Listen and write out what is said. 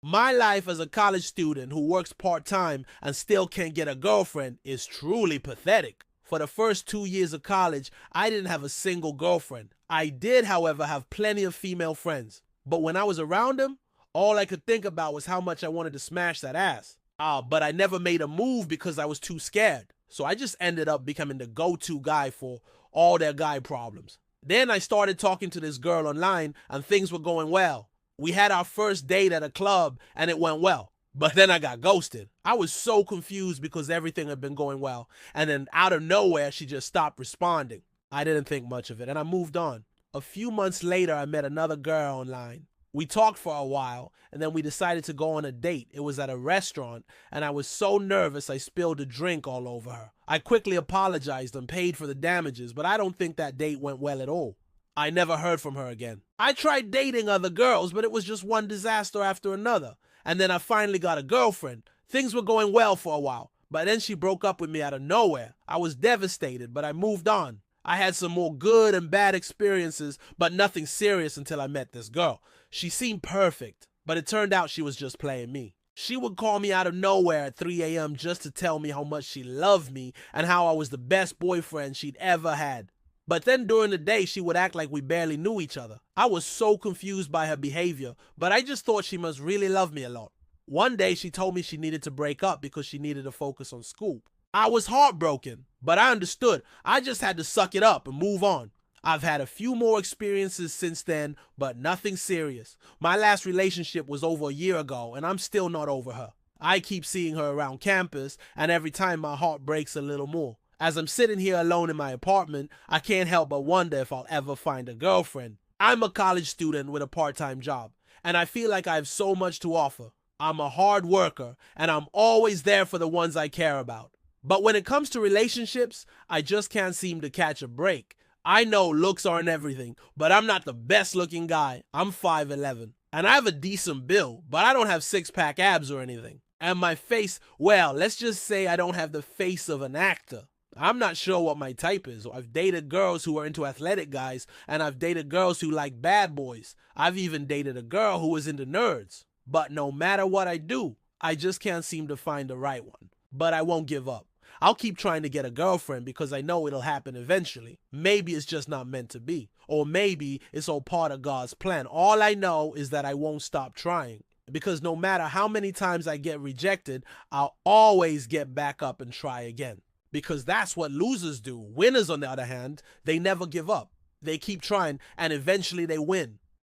My life as a college student who works part-time and still can't get a girlfriend is truly pathetic. For the first 2 years of college, I didn't have a single girlfriend. I did, however, have plenty of female friends. But when I was around them, all I could think about was how much I wanted to smash that ass. But I never made a move because I was too scared. So I just ended up becoming the go-to guy for all their guy problems. Then I started talking to this girl online and things were going well. We had our first date at a club and it went well. But then I got ghosted. I was so confused because everything had been going well. And then out of nowhere, she just stopped responding. I didn't think much of it and I moved on. A few months later, I met another girl online. We talked for a while and then we decided to go on a date. It was at a restaurant and I was so nervous I spilled a drink all over her. I quickly apologized and paid for the damages, but I don't think that date went well at all. I never heard from her again. I tried dating other girls, but it was just one disaster after another. And then I finally got a girlfriend. Things were going well for a while, but then she broke up with me out of nowhere. I was devastated, but I moved on. I had some more good and bad experiences, but nothing serious until I met this girl. She seemed perfect, but it turned out she was just playing me. She would call me out of nowhere at 3 a.m. just to tell me how much she loved me and how I was the best boyfriend she'd ever had. But then during the day, she would act like we barely knew each other. I was so confused by her behavior, but I just thought she must really love me a lot. One day, she told me she needed to break up because she needed to focus on school. I was heartbroken, but I understood. I just had to suck it up and move on. I've had a few more experiences since then, but nothing serious. My last relationship was over a year ago, and I'm still not over her. I keep seeing her around campus, and every time my heart breaks a little more. As I'm sitting here alone in my apartment, I can't help but wonder if I'll ever find a girlfriend. I'm a college student with a part-time job, and I feel like I have so much to offer. I'm a hard worker, and I'm always there for the ones I care about. But when it comes to relationships, I just can't seem to catch a break. I know looks aren't everything, but I'm not the best looking guy. I'm 5'11", and I have a decent build, but I don't have six-pack abs or anything. And my face, well, let's just say I don't have the face of an actor. I'm not sure what my type is. I've dated girls who are into athletic guys, and I've dated girls who like bad boys. I've even dated a girl who was into nerds. But no matter what I do, I just can't seem to find the right one. But I won't give up. I'll keep trying to get a girlfriend because I know it'll happen eventually. Maybe it's just not meant to be. Or maybe it's all part of God's plan. All I know is that I won't stop trying. Because no matter how many times I get rejected, I'll always get back up and try again. Because that's what losers do. Winners, on the other hand, they never give up. They keep trying and eventually they win.